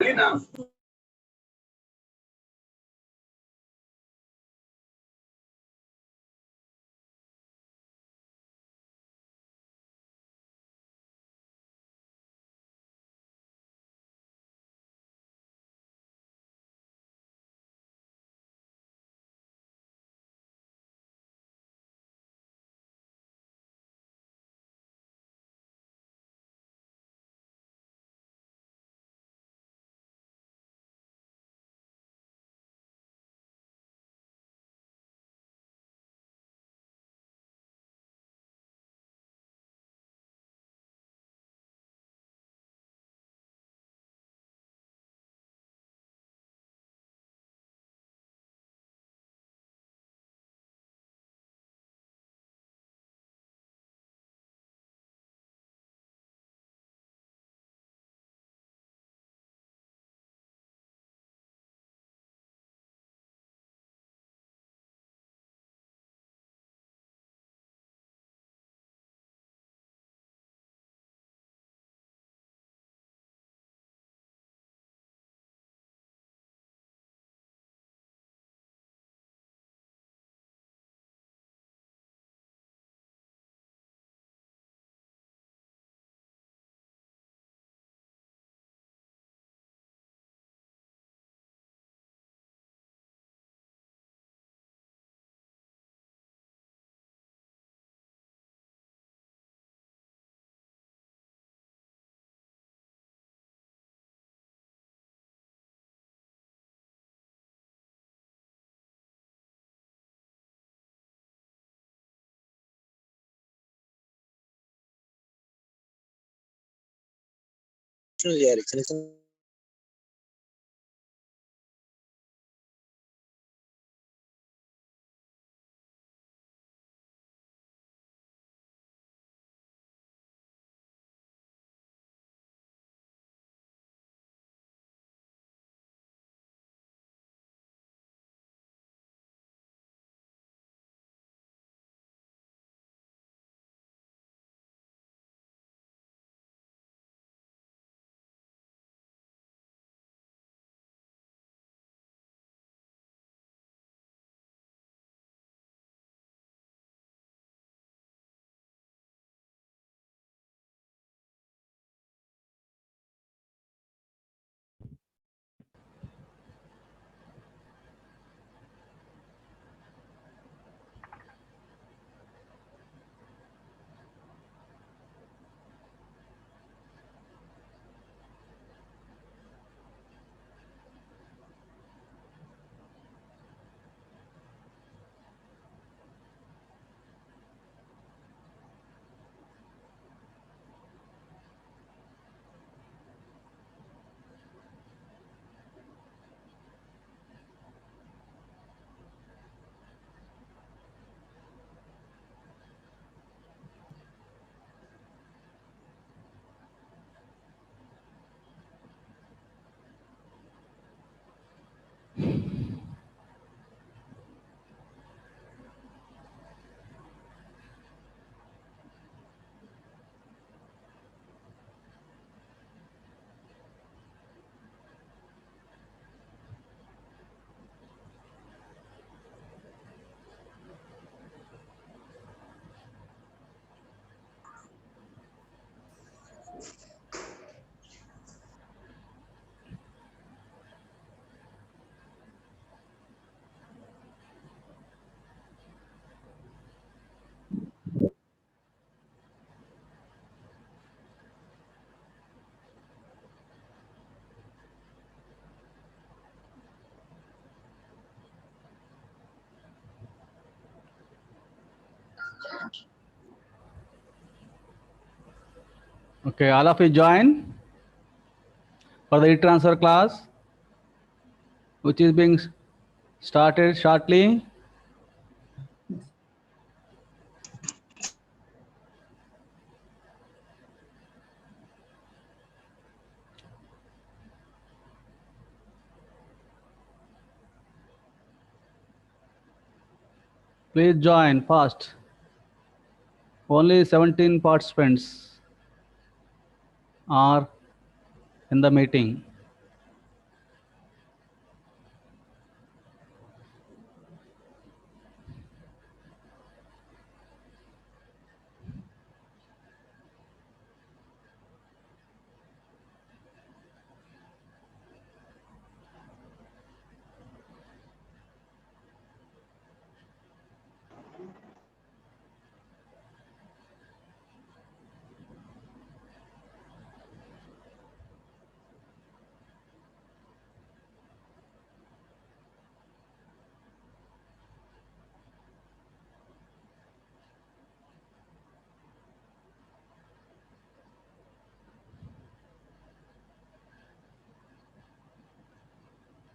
बोलिए ना। Okay, all of you join for the e-transfer class, which is being started shortly. Please join fast. Only 17 participants are in the meeting.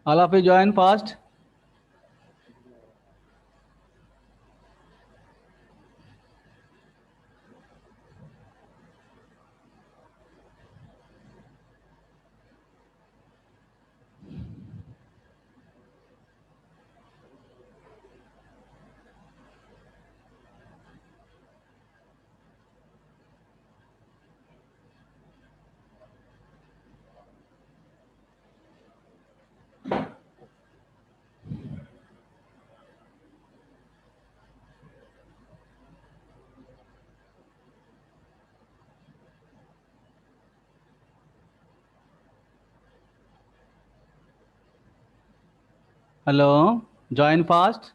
All of you join fast. Hello, join fast.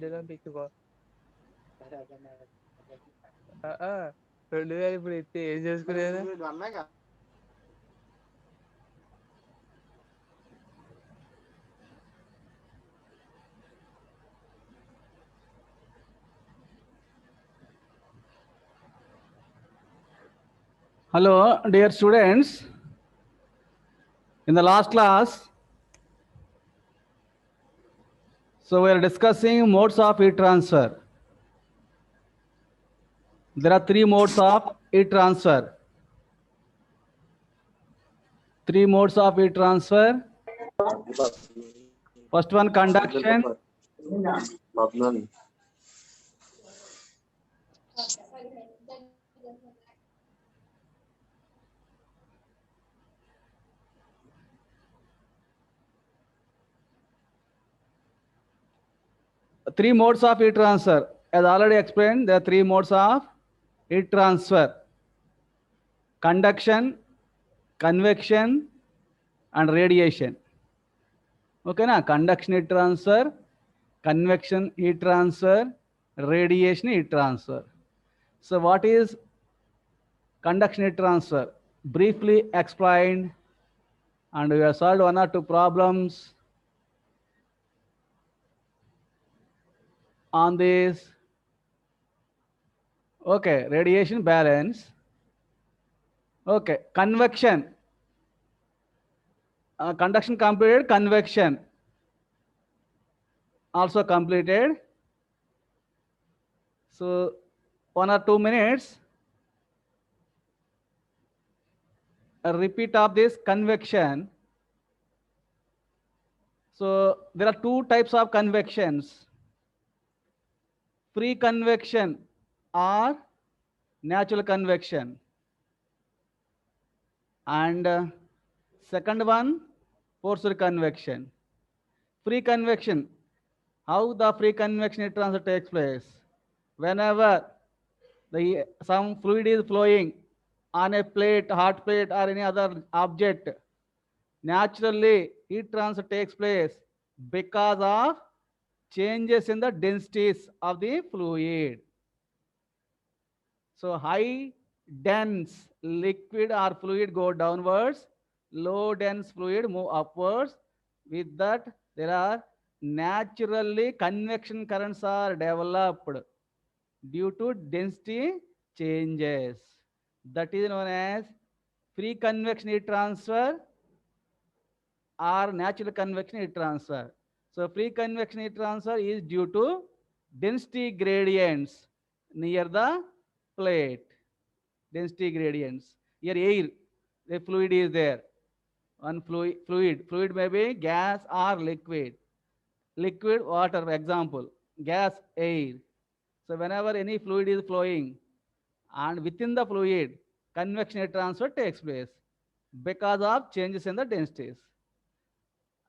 Dalam pikir రెండు వేలు ఇప్పుడు ఇస్తే ఏం చేసుకునేది Hello, dear students. In the last class, so we are discussing modes of heat transfer. There are three modes of heat transfer. Three modes of heat transfer. First one, conduction. Three modes of heat transfer. As already explained, there are three modes of heat transfer: conduction, convection, and radiation. Okay, na? Conduction heat transfer, convection heat transfer, radiation heat transfer. So what is conduction heat transfer? Briefly explained, and we have solved one or two problems on this. Okay, radiation balance. Okay, convection. Conduction completed, convection also completed. So 1 or 2 minutes, a repeat of this convection. So there are two types of convections: free convection or natural convection. And second one, forced convection. Free convection. How the free convection heat transfer takes place? Whenever some fluid is flowing on a plate, hot plate, or any other object, naturally heat transfer takes place because of changes in the densities of the fluid. So high dense liquid or fluid go downwards, low dense fluid move upwards. With that, there are naturally convection currents are developed due to density changes. That is known as free convection heat transfer or natural convection heat transfer. So free convection heat transfer is due to density gradients near the plate. Density gradients. Here air, the fluid is there. One fluid may be gas or liquid. Liquid, water, for example. Gas, air. So whenever any fluid is flowing and within the fluid, convection heat transfer takes place because of changes in the densities.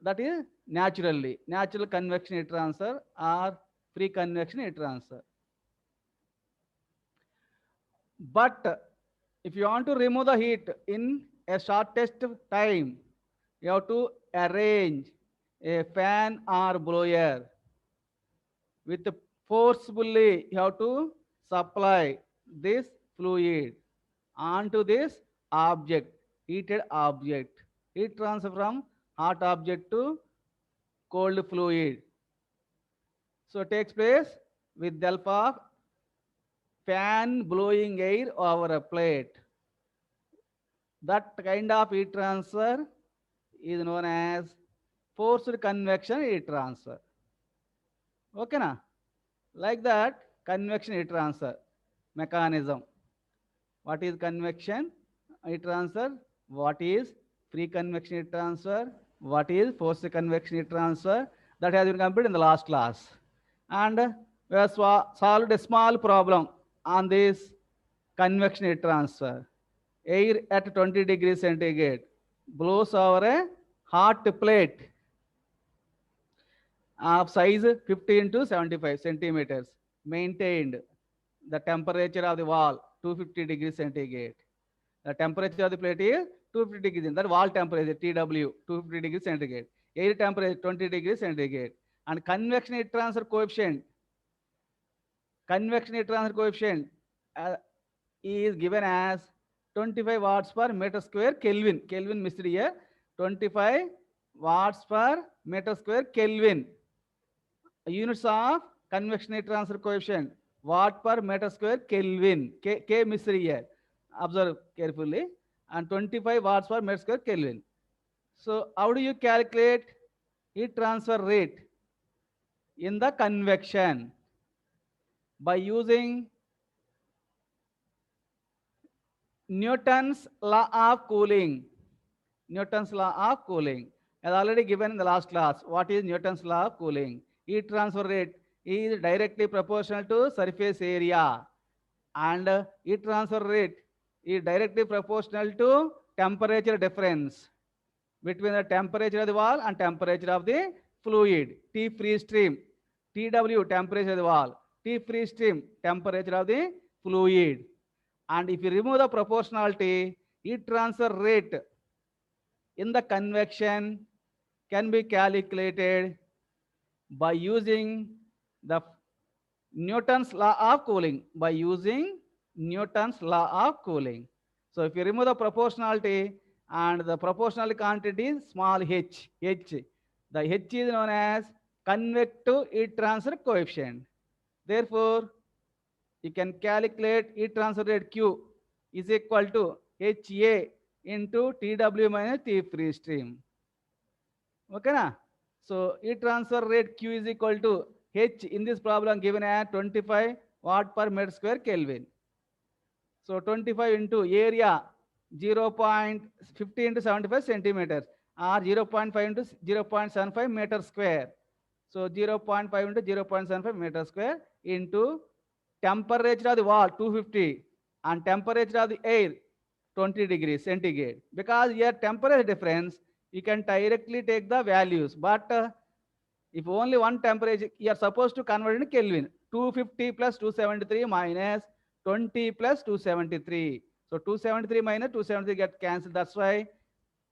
That is naturally, natural convection heat transfer or free convection heat transfer. But if you want to remove the heat in a shortest time, you have to arrange a fan or blower with forcefully you have to supply this fluid onto this object, heated object. Heat transfer from hot object to cold fluid. So takes place with the help of fan blowing air over a plate. That kind of heat transfer is known as forced convection heat transfer. Okay, na? Like that, convection heat transfer mechanism. What is convection heat transfer? What is free convection heat transfer? What is forced convection heat transfer? That has been completed in the last class. And we have solved a small problem on this convection heat transfer. Air at 20 degrees centigrade blows over a hot plate of size 15 to 75 centimeters, maintained the temperature of the wall 250 degrees centigrade. The temperature of the plate is 250 degrees. That wall temperature TW 250 degrees centigrade. Air temperature 20 degrees centigrade. And convection heat transfer coefficient. Convection heat transfer coefficient is given as 25 watts per meter square Kelvin. Kelvin missed here. 25 watts per meter square Kelvin. Units of convection heat transfer coefficient. Watt per meter square Kelvin. K missed here. Observe carefully. And 25 watts per meter square Kelvin. So how do you calculate heat transfer rate in the convection? By using Newton's law of cooling. Newton's law of cooling. As already given in the last class. What is Newton's law of cooling? Heat transfer rate is directly proportional to surface area. And heat transfer rate is directly proportional to temperature difference between the temperature of the wall and temperature of the fluid. T free stream, TW temperature of the wall, T free stream temperature of the fluid. And if you remove the proportionality, heat transfer rate in the convection can be calculated by using the Newton's law of cooling. By using Newton's law of cooling. So if you remove the proportionality and the proportional quantity is small h, the h is known as convective heat transfer coefficient. Therefore, you can calculate heat transfer rate Q is equal to HA into TW minus T free stream. Okay, na? So heat transfer rate Q is equal to H in this problem given at 25 watt per meter square Kelvin. So 25 into area 0.50 into 75 centimeters or 0.5 into 0.75 meter square. So 0.5 into 0.75 meter square into temperature of the wall 250 and temperature of the air 20 degrees centigrade. Because here temperature difference, you can directly take the values. But if only one temperature, you are supposed to convert into Kelvin. 250 plus 273 minus 20 plus 273. So 273 minus 273 get cancelled. That's why.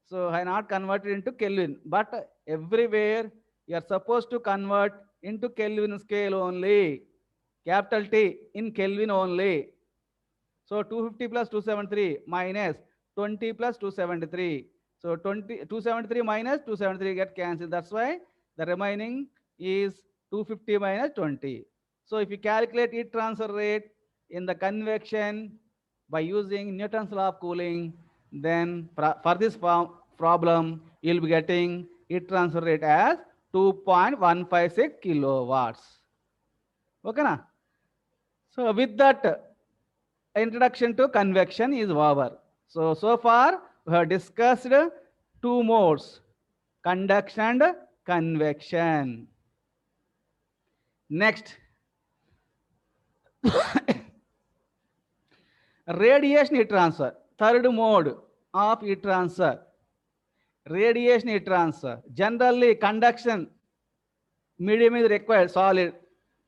So I not converted into Kelvin. But everywhere you are supposed to convert into Kelvin scale only. Capital T in Kelvin only. So 250 plus 273 minus 20 plus 273. So 273 minus 273 get cancelled. That's why the remaining is 250 minus 20. So if you calculate heat transfer rate in the convection by using Newton's law of cooling, then for this problem, you'll be getting heat transfer rate as 2.156 kilowatts. Okay na? So with that, introduction to convection is over. So far we have discussed two modes, conduction and convection. Next, radiation heat transfer, third mode of heat transfer. Radiation heat transfer. Generally, conduction medium is required, solid.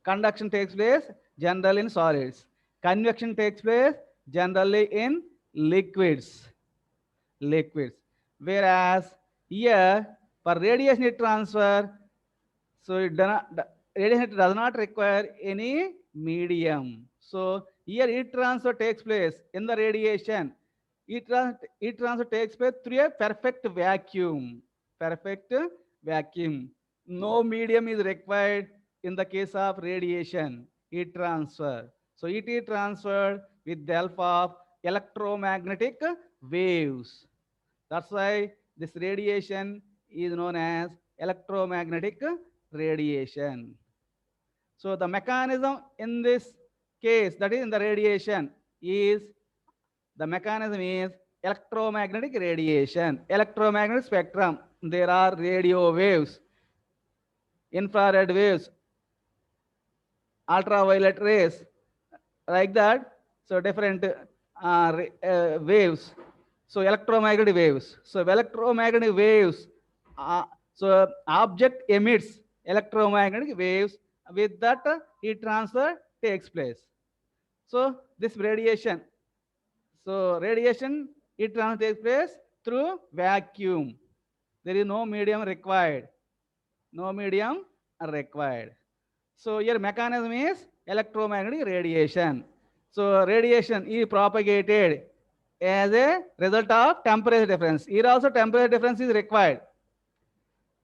Conduction takes place generally in solids. Convection takes place generally in liquids. Liquids. Whereas here, for radiation heat transfer, so radiation heat does not require any medium. So here heat transfer takes place in the radiation. Heat transfer takes place through a perfect vacuum. Perfect vacuum. No medium is required in the case of radiation heat transfer. So it is transferred with the help of electromagnetic waves. That's why this radiation is known as electromagnetic radiation. So the mechanism in this case, that is in the radiation, is the mechanism is electromagnetic radiation. Electromagnetic spectrum. There are radio waves, infrared waves, ultraviolet rays, like that. So different waves. So electromagnetic waves. So electromagnetic waves. So object emits electromagnetic waves. With that, heat transfer takes place. So this radiation. So radiation heat transfer takes place through vacuum. There is no medium required. No medium required. So your mechanism is electromagnetic radiation. So radiation is propagated as a result of temperature difference. Here also temperature difference is required.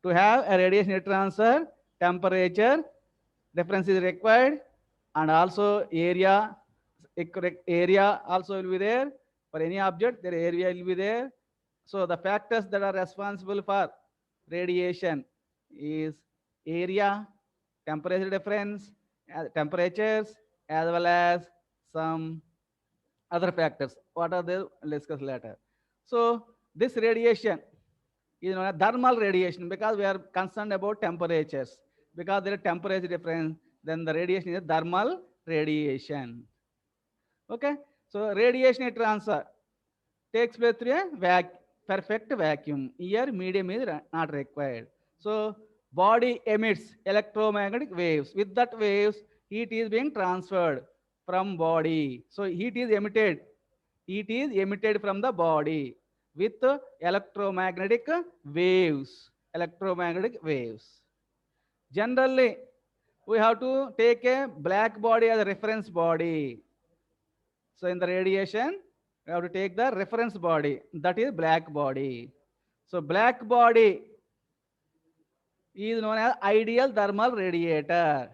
To have a radiation heat transfer, temperature difference is required, and also area also will be there. For any object, their area will be there. So the factors that are responsible for radiation is area, temperature difference, temperatures, as well as some other factors. What are they? We'll discuss later. So this radiation is known as thermal radiation because we are concerned about temperatures. Because there is temperature difference, then the radiation is thermal radiation. Okay. So radiation transfer takes place through a perfect vacuum. Here medium is not required. So body emits electromagnetic waves. With that waves, heat is being transferred from body. So heat is emitted. Heat is emitted from the body with electromagnetic waves. Electromagnetic waves. Generally, we have to take a black body as a reference body. So in the radiation, we have to take the reference body, that is black body. So black body is known as ideal thermal radiator.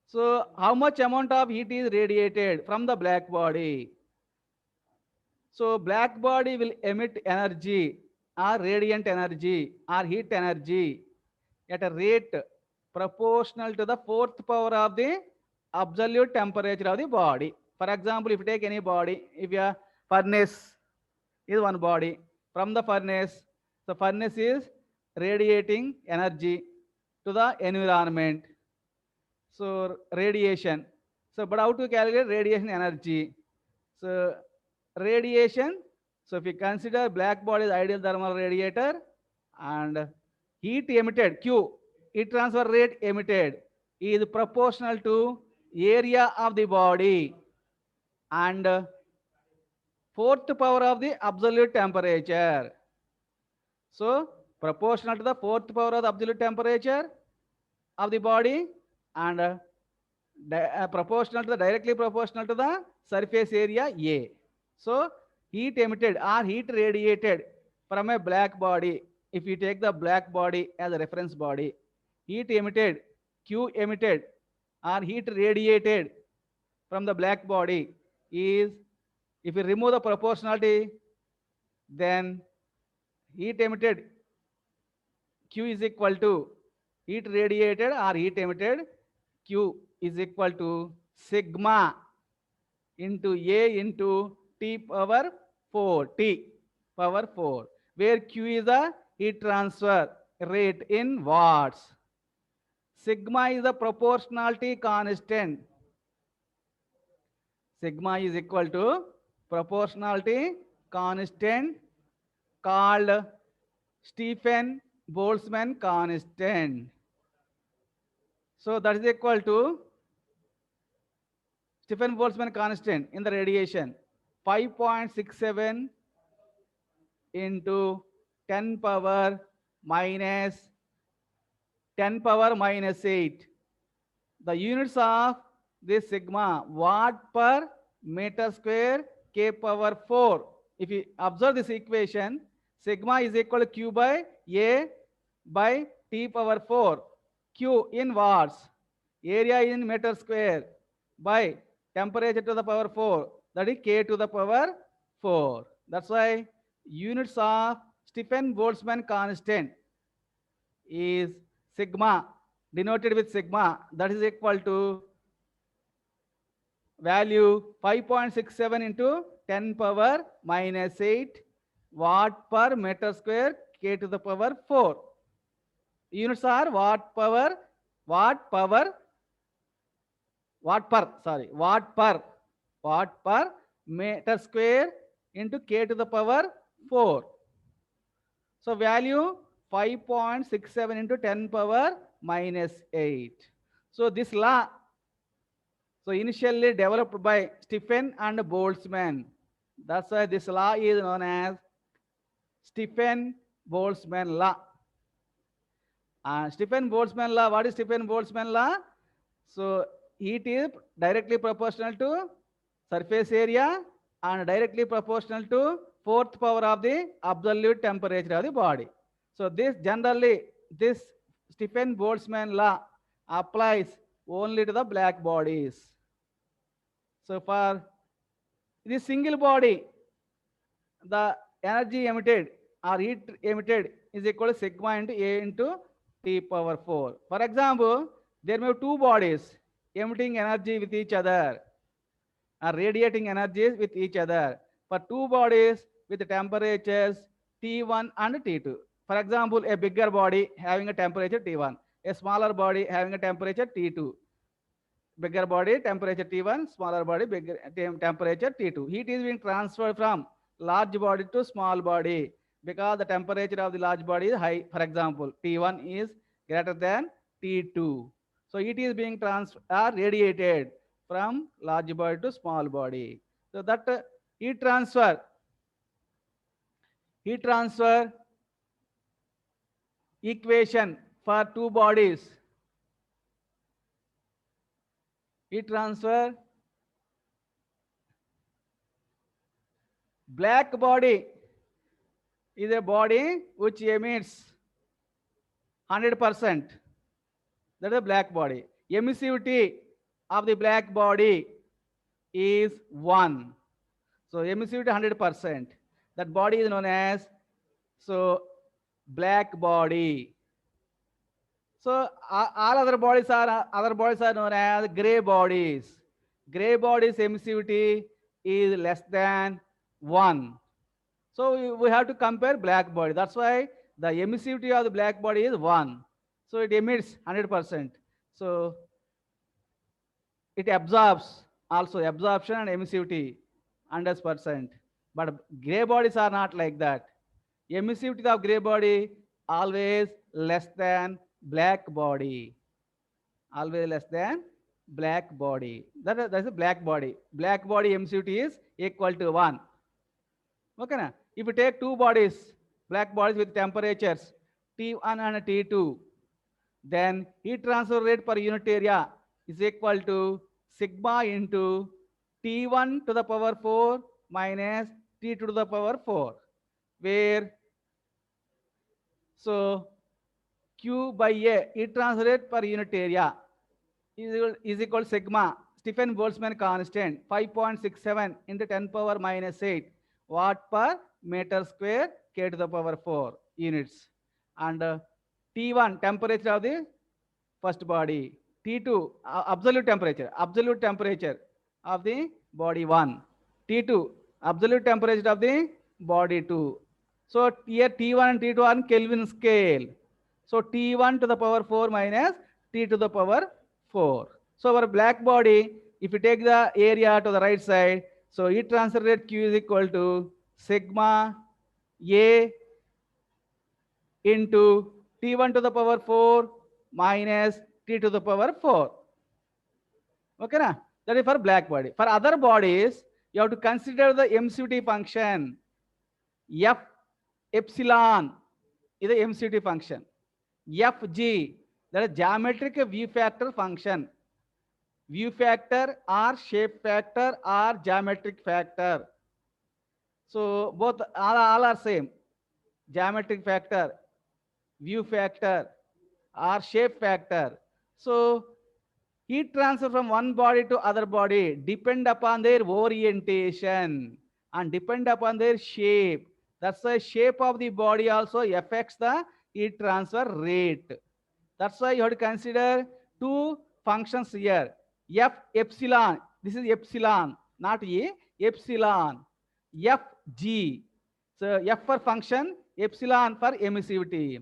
So how much amount of heat is radiated from the black body? So black body will emit energy or radiant energy or heat energy at a rate proportional to the fourth power of the absolute temperature of the body. For example, if you take any body, if your furnace is one body, from the furnace, the furnace is radiating energy to the environment. So radiation. So but how to calculate radiation energy? So radiation. So if you consider black body as ideal thermal radiator and heat emitted, Q, heat transfer rate emitted is proportional to area of the body and fourth power of the absolute temperature. So proportional to the fourth power of the absolute temperature of the body and proportional to the directly proportional to the surface area A. So heat emitted or heat radiated from a black body. If you take the black body as a reference body, heat emitted, Q emitted or heat radiated from the black body is, if you remove the proportionality, then heat emitted Q is equal to heat radiated or heat emitted. Q is equal to sigma into A into T power 4, T power 4, where Q is the heat transfer rate in watts. Sigma is the proportionality constant. Sigma is equal to proportionality constant called Stephen Boltzmann constant. So that is equal to Stephen Boltzmann constant in the radiation 5.67 into 10 power minus 10 power minus 8. The units of this sigma watt per meter square k power 4. If you observe this equation, sigma is equal to q by a by t power 4. Q in watts, area in meter square by temperature to the power 4, that is k to the power 4. That's why units of Stephen Boltzmann constant is sigma, denoted with sigma, that is equal to value 5.67 into 10 power minus 8 watt per meter square k to the power 4. Units are watt power, watt power, watt per, sorry, watt per meter square into k to the power 4. So value 5.67 into 10 power minus 8. So this law, so initially developed by Stephen and Boltzmann. That's why this law is known as Stephen Boltzmann law. Stephen Boltzmann law, what is Stephen Boltzmann law? So heat is directly proportional to surface area and directly proportional to fourth power of the absolute temperature of the body. So this generally, this Stephen Boltzmann law applies only to the black bodies. So for this single body, the energy emitted or heat emitted is equal to sigma into A into T power 4. For example, there may be two bodies emitting energy with each other or radiating energies with each other. For two bodies with temperatures T1 and T2. For example, a bigger body having a temperature T1, a smaller body having a temperature T2. Bigger body temperature T1, smaller body bigger temperature T2. Heat is being transferred from large body to small body because the temperature of the large body is high. For example, T1 is greater than T2. So heat is being transferred or radiated from large body to small body. So that heat transfer equation for two bodies. Heat transfer, black body is a body which emits 100%. That is a black body. Emissivity of the black body is 1. So emissivity 100%. That body is known as black body. So all other bodies are known as gray bodies. Gray bodies emissivity is less than 1. So we have to compare black body. That's why the emissivity of the black body is 1. So it emits 100%. So it absorbs also absorption and emissivity 100%. But gray bodies are not like that. Emissivity of gray body always less than black body. Always less than black body. That's a black body. Black body emissivity is equal to 1. Okay, na? If you take two bodies, black bodies with temperatures T1 and T2, then heat transfer rate per unit area is equal to sigma into T1 to the power 4 minus T2 to the power 4, where so Q by A, heat transfer rate per unit area is equal to sigma Stephen Boltzmann constant 5.67 into 10 power minus 8 watt per meter square k to the power 4 units. And T1 temperature of the first body, T2 absolute temperature of the body 1, T2 absolute temperature of the body 2. So here T1 and T2 are in Kelvin scale. So T1 to the power 4 minus T to the power 4. So our black body, if you take the area to the right side, so heat transfer rate Q is equal to sigma A into T1 to the power 4 minus T to the power 4. Okay, na? That is for black body. For other bodies, you have to consider the MCT function. F epsilon is the MCT function. Fg, that is geometric view factor function. View factor or shape factor or geometric factor. So both all are same. Geometric factor, view factor or shape factor. So heat transfer from one body to other body depend upon their orientation and depend upon their shape. That's why shape of the body also affects the heat transfer rate. That's why you have to consider two functions here. F epsilon, this is epsilon, not E, epsilon. Fg, so F for function, epsilon for emissivity,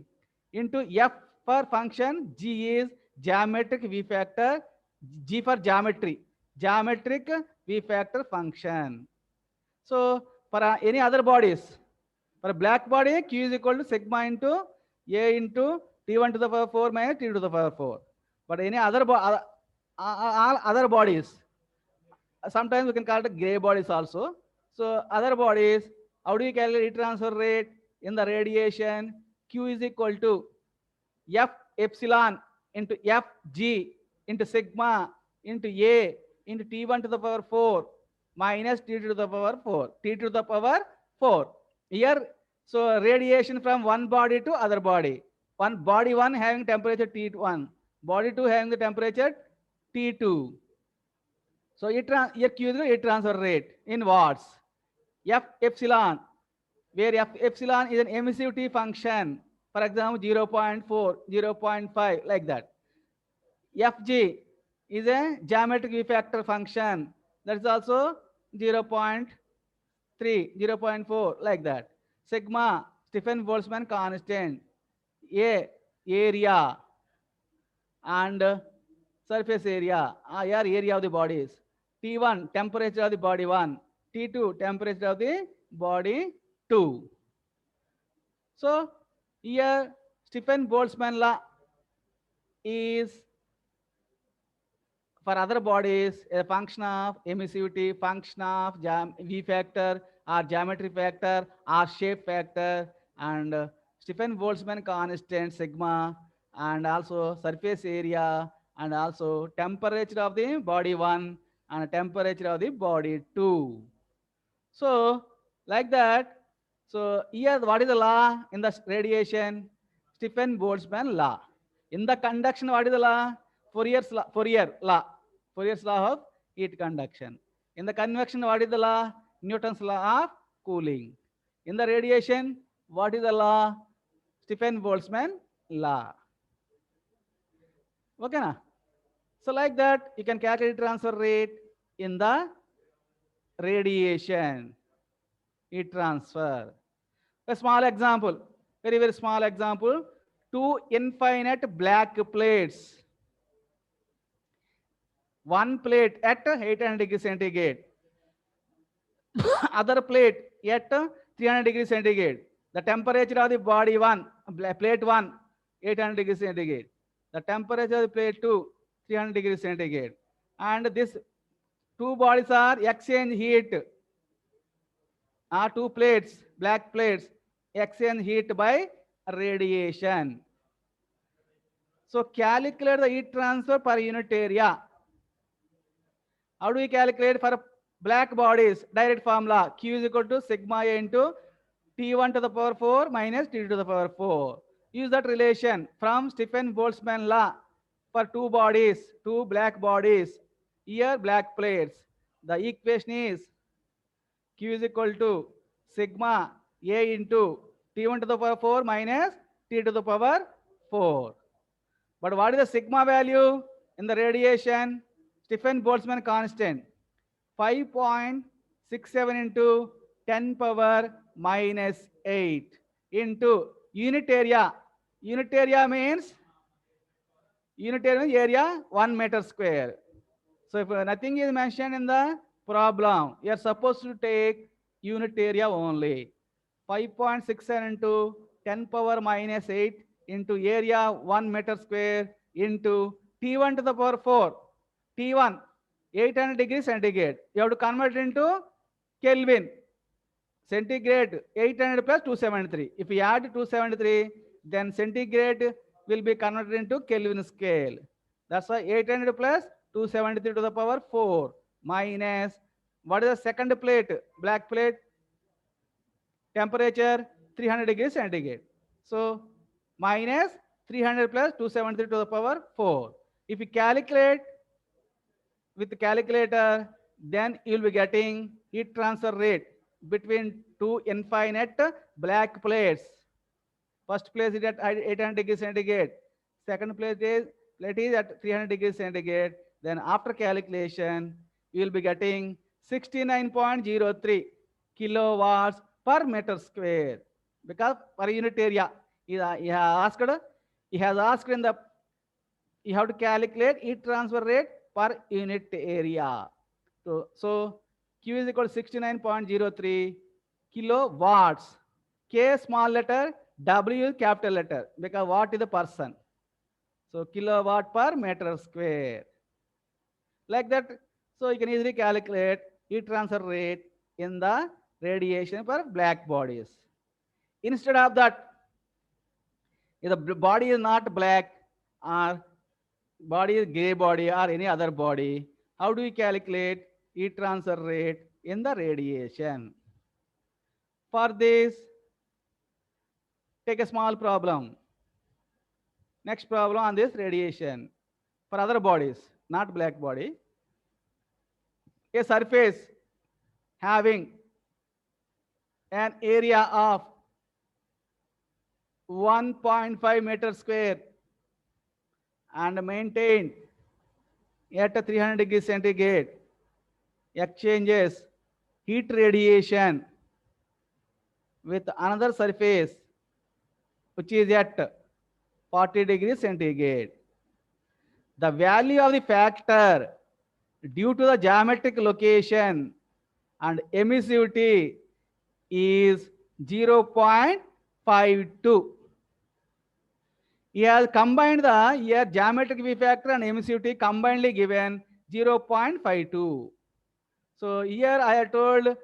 into F for function, G is geometric V factor, G for geometry, geometric V factor function. So for any other bodies, for a black body, Q is equal to sigma into A into T1 to the power 4 minus T to the power 4. But any other all other bodies, sometimes we can call it gray bodies also. So other bodies, how do you calculate heat transfer rate in the radiation? Q is equal to F epsilon into Fg into sigma into A into T1 to the power 4 minus T to the power 4. T to the power 4. Here, so radiation from one body to other body. One body 1 having temperature T1, body 2 having the temperature T2. So here Q is the heat transfer rate in watts. F epsilon, where F epsilon is an emissivity function. For example, 0.4, 0.5, like that. Fg is a geometric V factor function. That is also 0.3, 0.4, like that. Sigma, Stephen Boltzmann constant. A, area, and surface area, area of the bodies. T1, temperature of the body 1. T2, temperature of the body 2. So here Stephen Boltzmann law is for other bodies a function of emissivity, function of V factor or geometry factor or shape factor, and Stephen Boltzmann constant sigma, and also surface area, and also temperature of the body 1 and temperature of the body 2. So like that, so here what is the law in the radiation? Stephen Boltzmann law. In the conduction, what is the law? Fourier's law of heat conduction. In the convection, what is the law? Newton's law of cooling. In the radiation, what is the law? Stephen Boltzmann law. Okay, na? So like that, you can calculate transfer rate in the radiation heat transfer. A small example, very, very small example. Two infinite black plates. One plate at 800 degrees centigrade. Other plate at 300 degrees centigrade. The temperature of the body 1, plate 1, 800 degrees centigrade. The temperature of the plate 2, 300 degrees centigrade. And this two bodies are exchange heat. Two plates, black plates, exchange heat by radiation. So calculate the heat transfer per unit area. How do we calculate for black bodies? Direct formula. Q is equal to sigma A into T1 to the power 4 minus T2 to the power 4. Use that relation from Stephen Boltzmann law for two bodies, two black bodies. Here black plates. The equation is Q is equal to sigma A into T1 to the power 4 minus T to the power 4. But what is the sigma value in the radiation? Stephen Boltzmann constant 5.67 into 10 power minus 8 into unit area. Unit area means area 1 meter square. So if nothing is mentioned in the problem, you are supposed to take unit area only. 5.67 into 10 power minus 8 into area 1 meter square into T1 to the power 4. T1, 800 degrees centigrade. You have to convert it into Kelvin. Centigrade 800 plus 273. If you add 273, then centigrade will be converted into Kelvin scale. That's why 800 plus 273 to the power 4 minus, what is the second plate? Black plate, temperature 300 degrees centigrade. So minus 300 plus 273 to the power 4. If you calculate with the calculator, then you'll be getting heat transfer rate between two infinite black plates. First place is at 800 degrees centigrade. Second place is plate is at 300 degrees centigrade. Then after calculation, you will be getting 69.03 kilowatts per meter square. Because per unit area, he has asked in the, you have to calculate heat transfer rate per unit area. So Q is equal to 69.03 kilowatts. K small letter, W capital letter, because watt is the person. So kilowatt per meter square. Like that, so you can easily calculate heat transfer rate in the radiation for black bodies. Instead of that, if the body is not black or body is gray body or any other body, how do we calculate heat transfer rate in the radiation? For this, take a small problem. Next problem on this radiation. For other bodies, not black body, a surface having an area of 1.5 meters square and maintained at 300 degrees centigrade exchanges heat radiation with another surface which is at 40 degrees centigrade. The value of the factor due to the geometric location and emissivity is 0.52. He has combined the here geometric V factor and emissivity combinedly given 0.52. So here I have told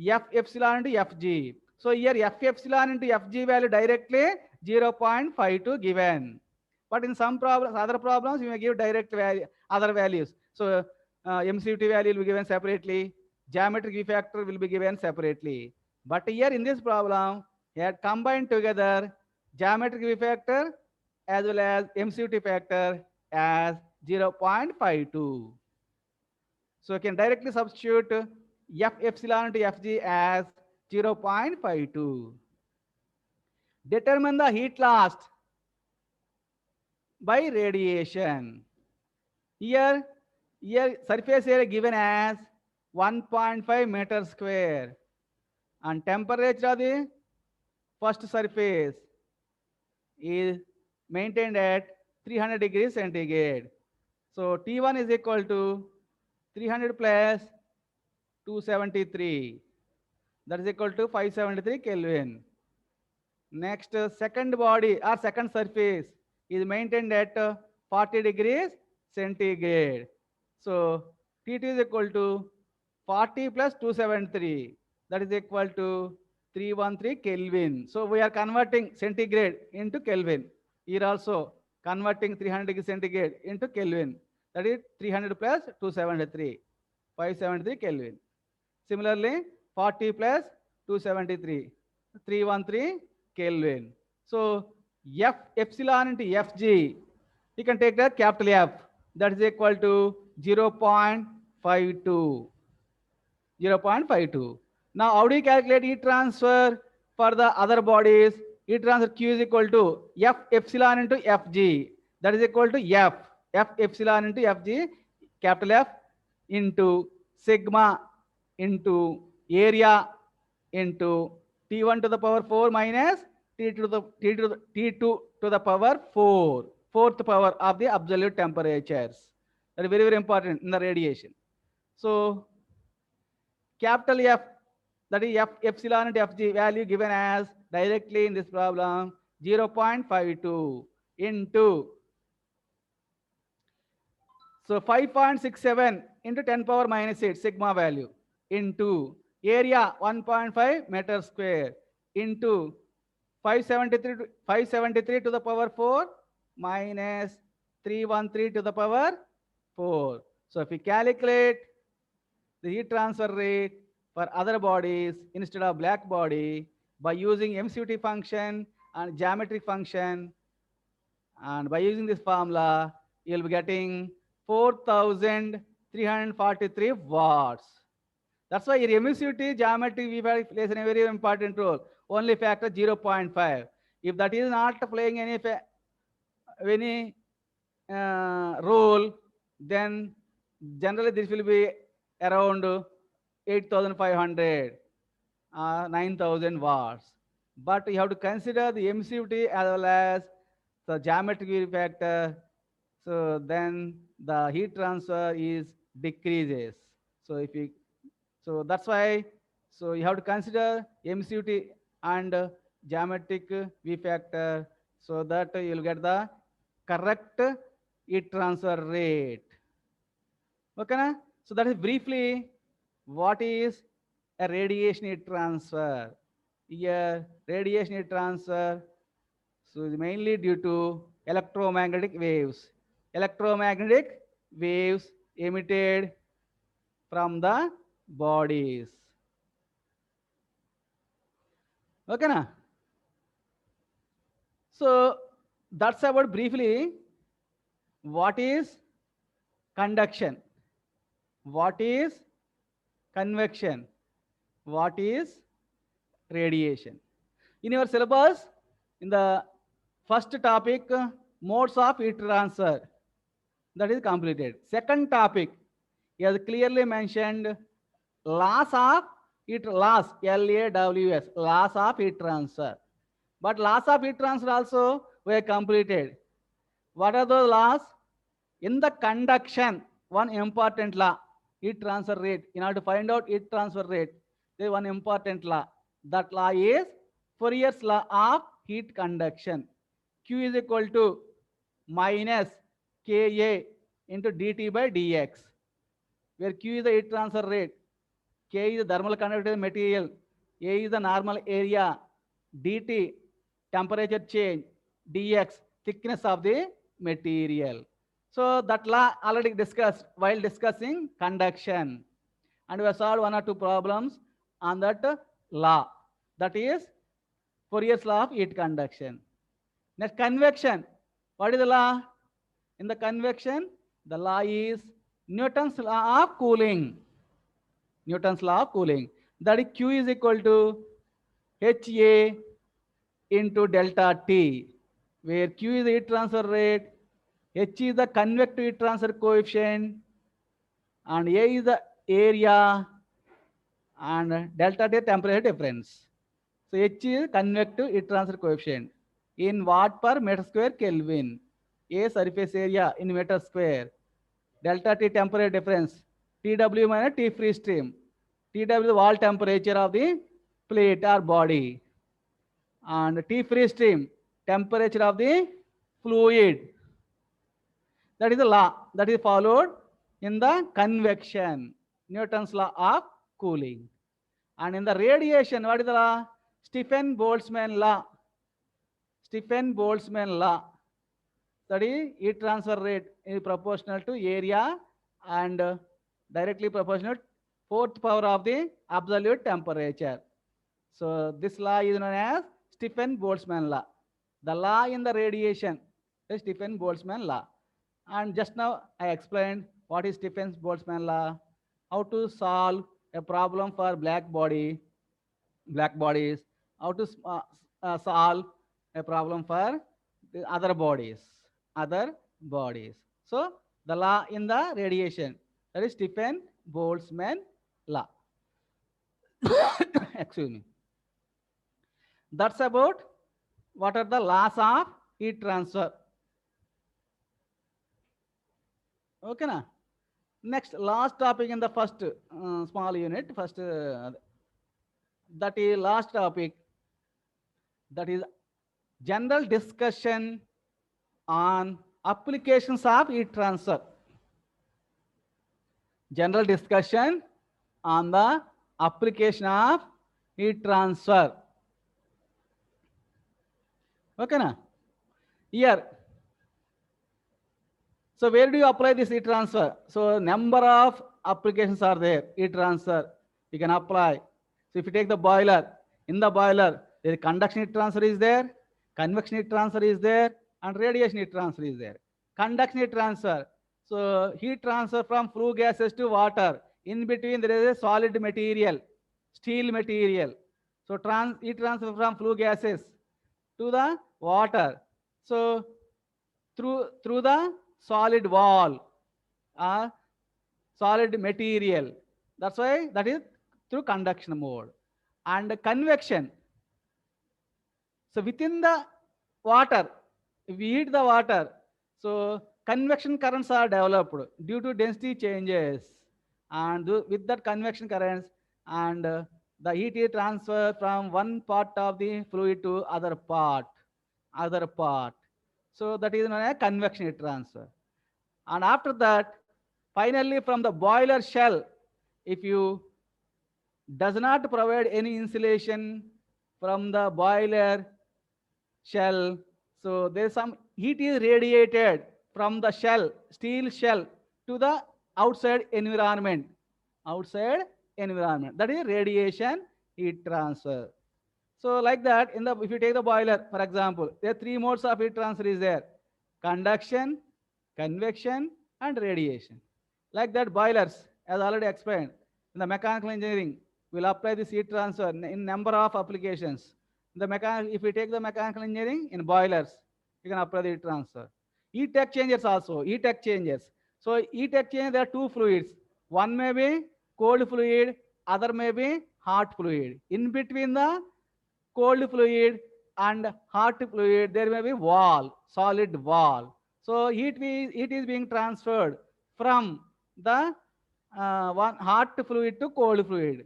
F epsilon into Fg. So here F epsilon into Fg value directly 0.52 given. But in some problems, other problems, you may give direct value, other values. So emissivity value will be given separately. Geometric V factor will be given separately. But here in this problem, he had combined together geometric V factor as well as emissivity factor as 0.52. So you can directly substitute F epsilon to Fg as 0.52. Determine the heat loss by radiation. Here surface area given as 1.5 meters square and temperature of the first surface is maintained at 300 degrees centigrade. So T1 is equal to 300 plus 273. That is equal to 573 Kelvin. Next, second body or second surface is maintained at 40 degrees centigrade. So T2 is equal to 40 plus 273. That is equal to 313 Kelvin. So we are converting centigrade into Kelvin. Here also converting 300 degrees centigrade into Kelvin. That is 300 plus 273, 573 Kelvin. Similarly, 40 plus 273, 313 Kelvin. So F epsilon into Fg, you can take that capital F. That is equal to 0.52. 0.52. Now, how do you calculate heat transfer for the other bodies? heat transfer Q is equal to F epsilon into Fg. That is equal to F epsilon into Fg, capital F, into sigma into area into T1 to the power 4 minus T2 to the power 4, fourth power of the absolute temperatures. That is very, very important in the radiation. So capital F, that is F epsilon and Fg value given as directly in this problem 0.52 into, so 5.67 into 10 power minus 8 sigma value into area 1.5 meter square into 573 to the power 4 minus 313 to the power 4. So if we calculate the heat transfer rate for other bodies instead of black body by using MCUT function and geometric function, and by using this formula, you'll be getting 4,343 watts. That's why your MCUT geometric VFAC plays a very important role. Only factor 0.5. If that is not playing any role, then generally this will be around 8,500, 9,000 watts. But you have to consider the MCUT as well as the geometric view factor. So then the heat transfer is decreases. So if you, so that's why, so you have to consider MCUT and geometric V factor so that you'll get the correct heat transfer rate. Okay, na? So that is briefly what is a radiation heat transfer. Here, radiation heat transfer, so it's mainly due to electromagnetic waves. Electromagnetic waves emitted from the bodies. Okay, na? So that's about briefly what is conduction, what is convection, what is radiation. In your syllabus, in the first topic, modes of heat transfer, that is completed. Second topic, he has clearly mentioned laws of heat, laws, LAWS, laws of heat transfer. But laws of heat transfer also were completed. What are those laws? In the conduction, one important law, heat transfer rate. In order to find out heat transfer rate, there is one important law. That law is Fourier's law of heat conduction. Q is equal to minus Ka into dt by dx, where Q is the heat transfer rate, K is the thermal conductivity material, A is the normal area, dt temperature change, dx thickness of the material. So that law already discussed while discussing conduction, and we have solved one or two problems on that law. That is Fourier's law of heat conduction. Next, convection. What is the law? In the convection, the law is Newton's law of cooling. Newton's law of cooling. That is Q is equal to HA into delta T, where Q is the heat transfer rate, H is the convective heat transfer coefficient, and A is the area, and delta T temperature difference. So H is convective heat transfer coefficient in watt per meter square Kelvin. A surface area in meter square. Delta T temperature difference. TW minus T free stream. TW is the wall temperature of the plate or body. And T free stream, temperature of the fluid. That is the law that is followed in the convection. Newton's law of cooling. And in the radiation, what is the law? Stephen-Boltzmann law. Stephen-Boltzmann law. That is heat transfer rate is proportional to area and directly proportional to fourth power of the absolute temperature. So this law is known as Stephen-Boltzmann law. The law in the radiation is Stephen-Boltzmann law. And just now I explained what is Stephen-Boltzmann law, how to solve a problem for black bodies, how to solve a problem for the other bodies. Other bodies. So the law in the radiation, that is Stephen Boltzmann law. Excuse me. That's about what are the laws of heat transfer. Okay, na? Next, last topic in the first small unit, first that is last topic, that is general discussion on applications of heat transfer. General discussion on the application of heat transfer. Okay, na? Here. So where do you apply this heat transfer? So number of applications are there. Heat transfer you can apply. So if you take the boiler, in the boiler, the conduction heat transfer is there, convection heat transfer is there, and radiation heat transfer is there. Conduction heat transfer. So heat transfer from flue gases to water. In between there is a solid material, steel material. So heat transfer from flue gases to the water. So through the solid wall, solid material. That's why that is through conduction mode. And convection. So within the water, if we heat the water, so convection currents are developed due to density changes. And with that convection currents, and the heat is transferred from one part of the fluid to other part. So that is known as convection heat transfer. And after that, finally from the boiler shell, if you does not provide any insulation from the boiler shell, so there is some heat is radiated from the shell, steel shell, to the outside environment. That is radiation heat transfer. So like that, if you take the boiler, for example, there are three modes of heat transfer is there: conduction, convection, and radiation. Like that, boilers, as already explained, in the mechanical engineering, we'll apply this heat transfer in number of applications. If we take the mechanical engineering in boilers, you can apply the heat transfer. Heat exchangers also, heat exchangers. So heat exchanger, there are two fluids. One may be cold fluid, other may be hot fluid. In between the cold fluid and hot fluid, there may be wall, solid wall. So heat is being transferred from the one hot fluid to cold fluid.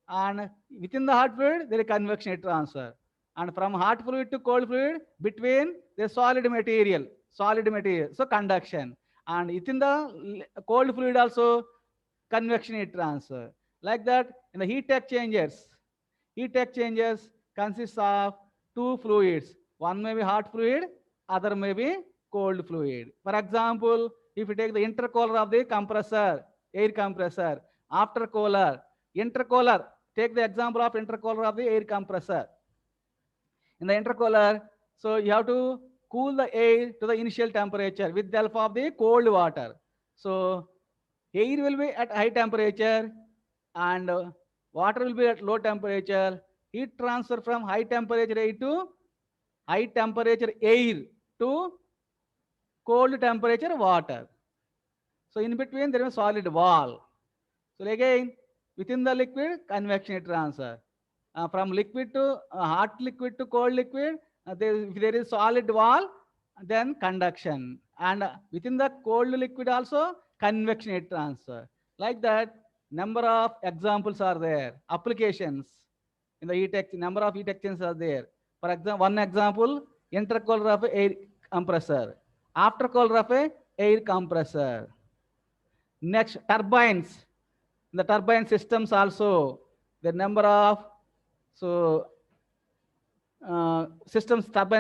And within the hot fluid, there is convection heat transfer. And from hot fluid to cold fluid, between the solid material. So conduction. And within the cold fluid also, convection heat transfer. Like that, in the heat exchangers consists of two fluids. One may be hot fluid, other may be cold fluid. For example, if you take the intercooler of the compressor, air compressor, aftercooler, intercooler, take the example of intercooler of the air compressor. In the intercooler, so you have to cool the air to the initial temperature with the help of the cold water. So air will be at high temperature and water will be at low temperature. Heat transfer from high temperature air to cold temperature water. So in between there is a solid wall. So again, within the liquid, convection heat transfer. From liquid to hot liquid to cold liquid, if there is solid wall, then conduction. And within the cold liquid also, convection heat transfer. Like that, number of examples are there. Applications in the number of heat exchangers are there. For example, one example, intercooler of air compressor, aftercooler of a air compressor. Next, turbines. In the turbine systems also, the number of turbine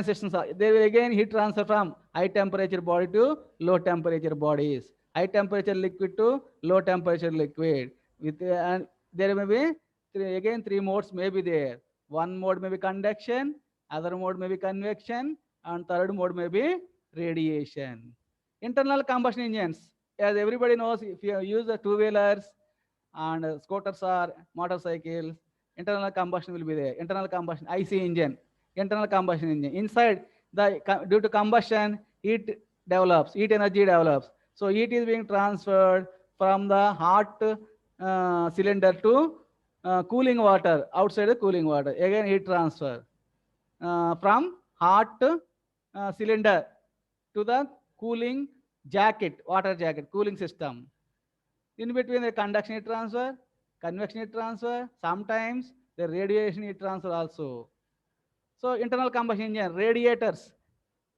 systems are they will again heat transfer from high temperature body to low temperature bodies, high temperature liquid to low temperature liquid. And there may be three modes may be there. One mode may be conduction, other mode may be convection, and third mode may be radiation. Internal combustion engines, as everybody knows, if you use the two-wheelers and scooters or motorcycles, internal combustion will be there. Internal combustion, IC engine. internal combustion engine. Inside, due to combustion, heat develops, heat energy develops. So heat is being transferred from the hot cylinder to cooling water, outside the cooling water. Again, heat transfer from hot cylinder to the cooling jacket, water jacket, cooling system. In between the conduction heat transfer, convection heat transfer, sometimes the radiation heat transfer also. So internal combustion engine, radiators,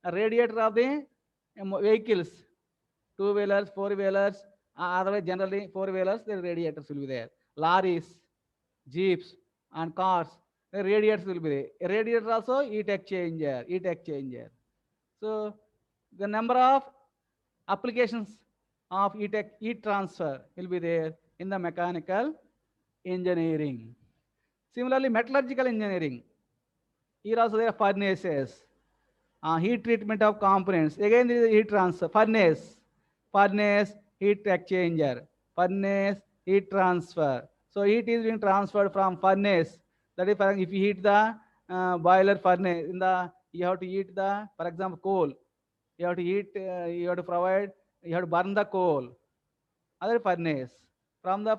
a radiator of the vehicles, two-wheelers, four-wheelers, otherwise generally four-wheelers, the radiators will be there. Lorries, jeeps, and cars, the radiators will be there. A radiator also heat exchanger, heat exchanger. So the number of applications of heat transfer will be there in the mechanical engineering. Similarly, metallurgical engineering. Here also there are furnaces, heat treatment of components. Again, there is heat transfer, furnace, heat exchanger, furnace, heat transfer. So heat is being transferred from furnace. That is, for example, if you heat the boiler furnace, you have to heat the, for example, coal. You have to heat, you have to provide, you have to burn the coal. Other furnace. From the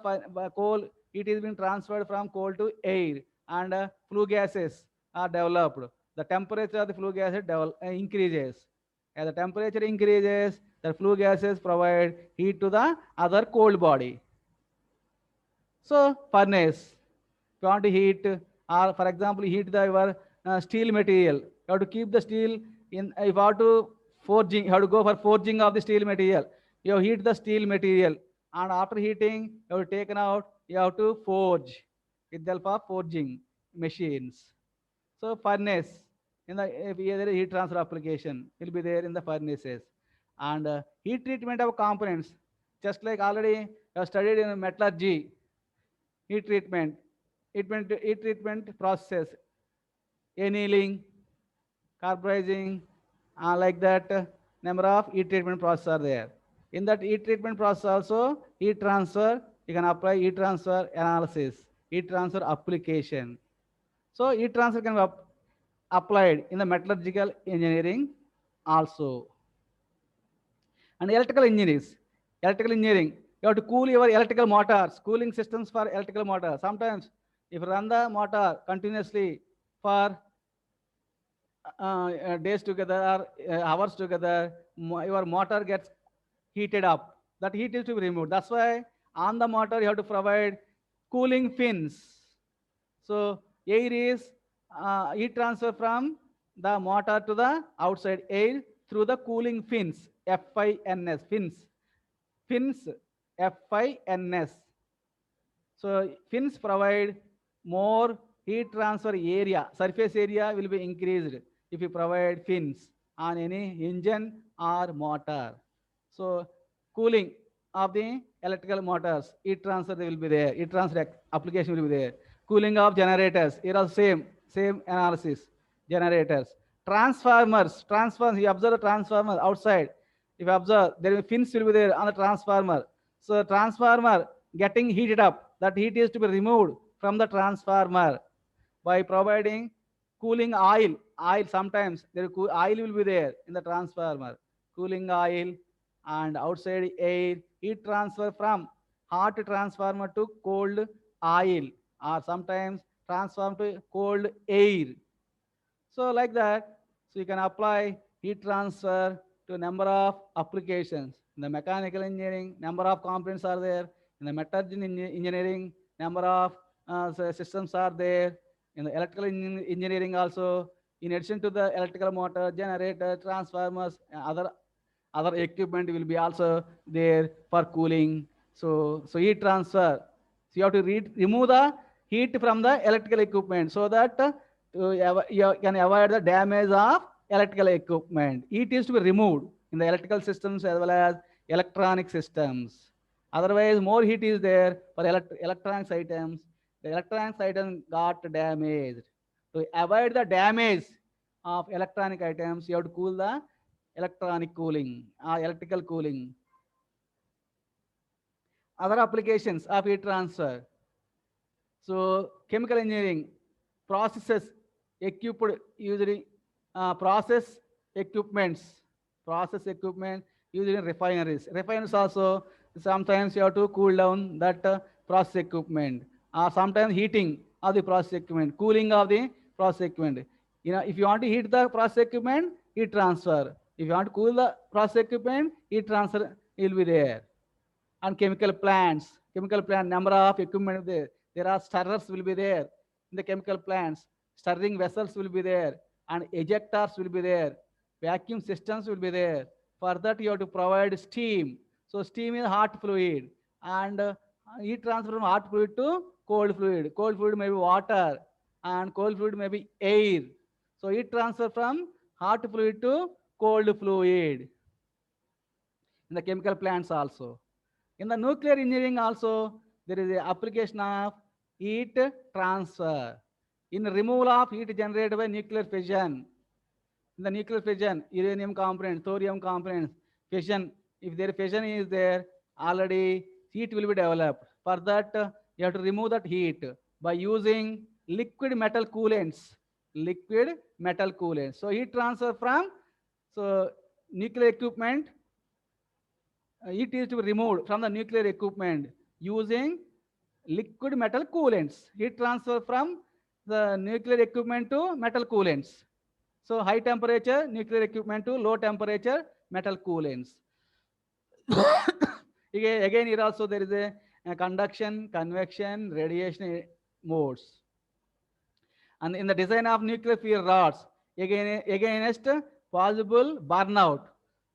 coal, it is being transferred from coal to air, and flue gases are developed. The temperature of the flue gases increases. As the temperature increases, the flue gases provide heat to the other cold body. So furnace, if you want to heat, or for example, heat your steel material, you have to keep the steel in. If you have to forging, you have to go for forging of the steel material. You heat the steel material, and after heating, you have taken out. You have to forge with the help of forging machines. So furnace in the either heat transfer application will be there in the furnaces, and heat treatment of components, just like already you have studied in metallurgy. Heat treatment, heat treatment process, annealing, carburizing, like that, number of heat treatment process are there. In that heat treatment process also, heat transfer, you can apply heat transfer analysis, heat transfer application. So heat transfer can be applied in the metallurgical engineering also. And electrical engineering, you have to cool your electrical motors, cooling systems for electrical motor. Sometimes if you run the motor continuously for days together or hours together, your motor gets heated up. That heat is to be removed. That's why on the motor you have to provide cooling fins. So air is heat transfer from the motor to the outside air through the cooling fins, FINS, fins, FINS. So fins provide more heat transfer area, surface area will be increased if you provide fins on any engine or motor. So cooling of the electrical motors, heat transfer will be there, heat transfer application will be there. Cooling of generators, here are same analysis, generators. Transformers, you observe the transformer outside. If you observe, there will fins will be there on the transformer. So transformer getting heated up, that heat is to be removed from the transformer by providing cooling oil. Sometimes oil will be there in the transformer. Cooling oil and outside air, heat transfer from hot transformer to cold oil, or sometimes transform to cold air. So like that, so you can apply heat transfer to a number of applications. In the mechanical engineering, number of components are there. In the metallurgical engineering, number of systems are there. In the electrical engineering also, in addition to the electrical motor, generator, transformers, other equipment will be also there for cooling. So heat transfer. So you have to remove the heat from the electrical equipment so that you can avoid the damage of electrical equipment. Heat is to be removed in the electrical systems as well as electronic systems. Otherwise, more heat is there for electronics items. The electronics items got damaged. To avoid the damage of electronic items, you have to cool the electronic cooling, electrical cooling. Other applications of heat transfer. So chemical engineering, processes equipped using process equipments, process equipment used in refineries. Refineries also, sometimes you have to cool down that process equipment, or sometimes heating of the process equipment, cooling of the process equipment. You know, if you want to heat the process equipment, heat transfer. If you want to cool the process equipment, heat transfer will be there. And chemical plant, number of equipment there are stirrers will be there in the chemical plants, stirring vessels will be there, and ejectors will be there, vacuum systems will be there. For that you have to provide steam. So steam is hot fluid, and heat transfer from hot fluid to cold fluid. Cold fluid may be water, and cold fluid may be air. So heat transfer from hot fluid to cold fluid in the chemical plants also. In the nuclear engineering also, there is a application of heat transfer. In removal of heat generated by nuclear fission, in the nuclear fission, uranium components, thorium components, fission, if their fission is there, already heat will be developed. For that, you have to remove that heat by using liquid metal coolants. Liquid metal coolants. So heat transfer from so nuclear equipment, it is to be removed from the nuclear equipment using liquid metal coolants. Heat transfer from the nuclear equipment to metal coolants. So high temperature nuclear equipment to low temperature metal coolants. Again, here also there is a conduction, convection, radiation modes. And in the design of nuclear fuel rods, against possible burnout.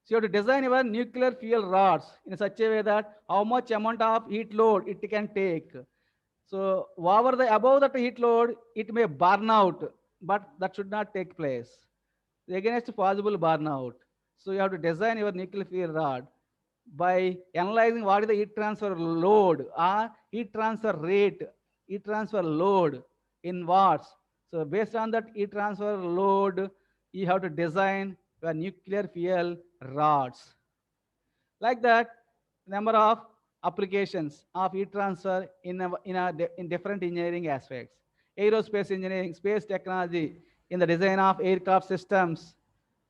So you have to design your nuclear fuel rods in such a way that how much amount of heat load it can take. So over the above that heat load, it may burn out, but that should not take place. Against possible burnout. So you have to design your nuclear fuel rod by analyzing what is the heat transfer load or heat transfer rate, heat transfer load in watts. So based on that heat transfer load, you have to design your nuclear fuel rods. Like that, number of applications of heat transfer in different engineering aspects. Aerospace engineering, space technology, in the design of aircraft systems,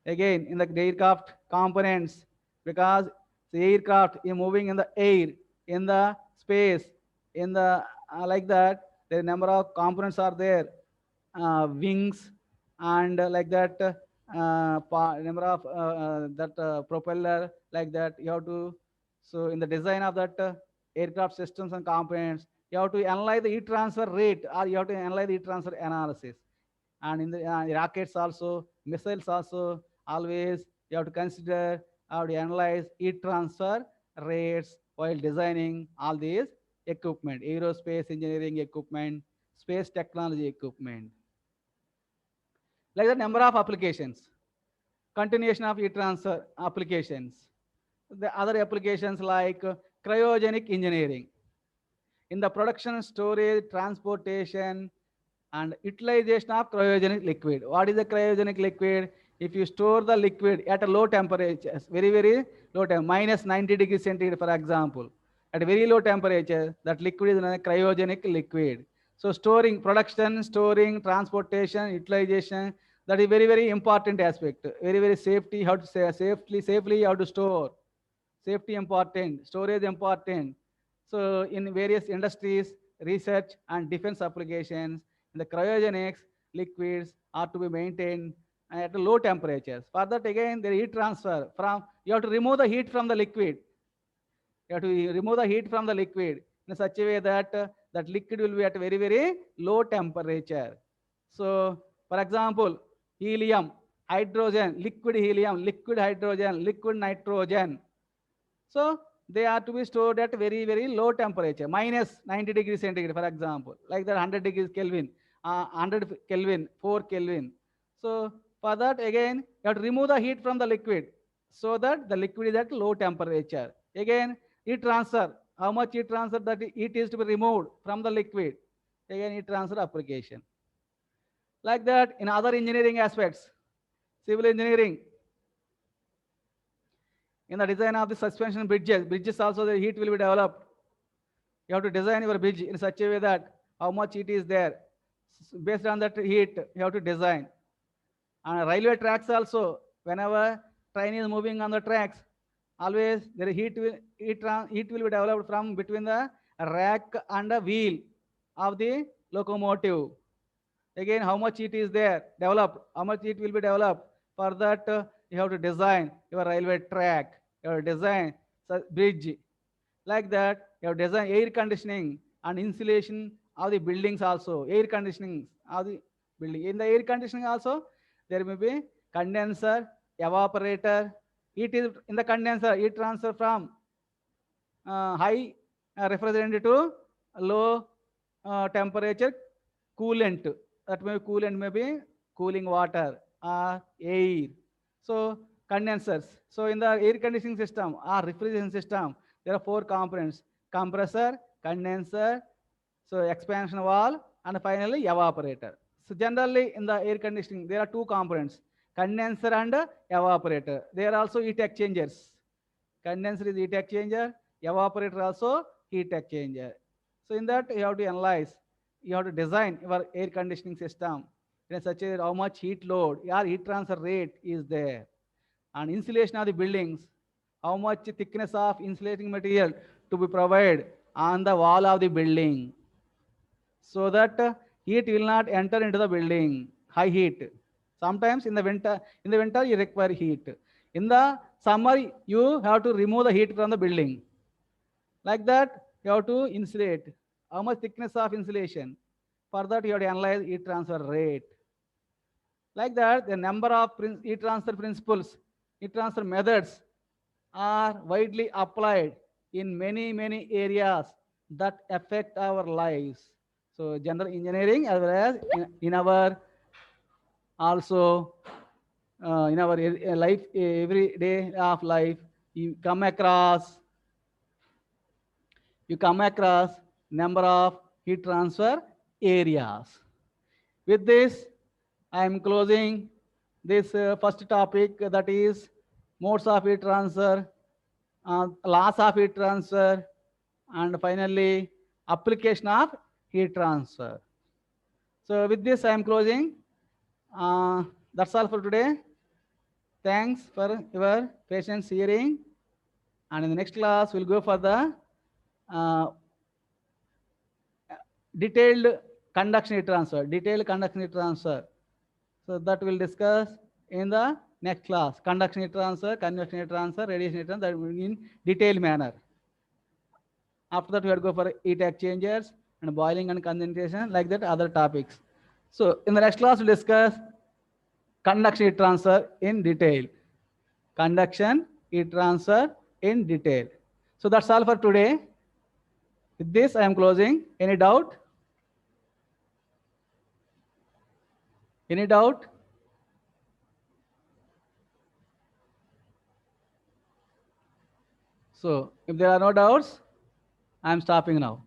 again in the aircraft components, because the aircraft is moving in the air, in the space, in the like that, the number of components are there, wings, and like that, number of that propeller, like that you have to. So in the design of that aircraft systems and components, you have to analyze the heat transfer rate, or you have to analyze the heat transfer analysis. And in the rockets also, missiles also, always you have to consider how to analyze heat transfer rates while designing all these equipment, aerospace engineering equipment, space technology equipment. Like the number of applications, continuation of heat transfer applications. The other applications like cryogenic engineering. In the production, storage, transportation, and utilization of cryogenic liquid. What is the cryogenic liquid? If you store the liquid at a low temperature, very, very low temperature, minus 90 degrees centigrade, for example, at a very low temperature, that liquid is a cryogenic liquid. So storing, production, storing, transportation, utilization, that is very, very important aspect. Very, very safety, how to say, safely how to store. Safety important, storage important. So in various industries, research and defense applications, in the cryogenics, liquids are to be maintained at low temperatures. For that, again, the heat transfer from, you have to remove the heat from the liquid. You have to remove the heat from the liquid in such a way that that liquid will be at a very, very low temperature. So, for example, helium, hydrogen, liquid helium, liquid hydrogen, liquid nitrogen. So they are to be stored at very, very low temperature, minus 90 degrees centigrade, for example, like that 100 degrees Kelvin, 100 Kelvin, 4 Kelvin. So for that, again, you have to remove the heat from the liquid so that the liquid is at low temperature. Again, heat transfer, how much heat transfer that heat is to be removed from the liquid. Again, heat transfer application. Like that, in other engineering aspects, civil engineering, in the design of the suspension bridges also the heat will be developed. You have to design your bridge in such a way that how much heat is there. Based on that heat, you have to design. And railway tracks also, whenever train is moving on the tracks, always the heat will be developed from between the rack and the wheel of the locomotive. Again, how much heat is there developed, how much heat will be developed. For that, you have to design your railway track, you have to design bridge. Like that, you have design air conditioning and insulation of the buildings also. Air conditioning of the building. In the air conditioning also, there may be condenser, evaporator. It is in the condenser, it transfer from high refrigerant to low temperature coolant. That may be coolant, may be cooling water or air. So condensers. So in the air conditioning system or refrigeration system, there are four components: compressor, condenser, so expansion valve, and finally evaporator. So generally in the air conditioning, there are two components: condenser and evaporator. They are also heat exchangers. Condenser is heat exchanger, evaporator also heat exchanger. So in that you have to analyze, you have to design your air conditioning system in such a how much heat load or heat transfer rate is there. And insulation of the buildings, how much thickness of insulating material to be provided on the wall of the building, so that heat will not enter into the building. High heat. Sometimes in the winter you require heat. In the summer, you have to remove the heat from the building. Like that, you have to insulate. How much thickness of insulation? For that, you have to analyze heat transfer rate. Like that, the number of heat transfer principles, heat transfer methods are widely applied in many areas that affect our lives. So general engineering as well as in our also in our life, every day of life, you come across number of heat transfer areas. With this, I am closing this first topic, that is modes of heat transfer, laws of heat transfer, and finally application of heat transfer. So with this, I am closing. That's all for today. Thanks for your patience hearing. And in the next class, we'll go for the uh, detailed conduction heat transfer. Detailed conduction heat transfer. So that we'll discuss in the next class. Conduction heat transfer, convection heat transfer, radiation heat transfer, that will be in detailed manner. After that, we will go for heat exchangers and boiling and condensation, like that other topics. So in the next class, we'll discuss conduction heat transfer in detail. Conduction heat transfer in detail. So that's all for today. With this, I am closing. Any doubt? Any doubt? So if there are no doubts, I am stopping now.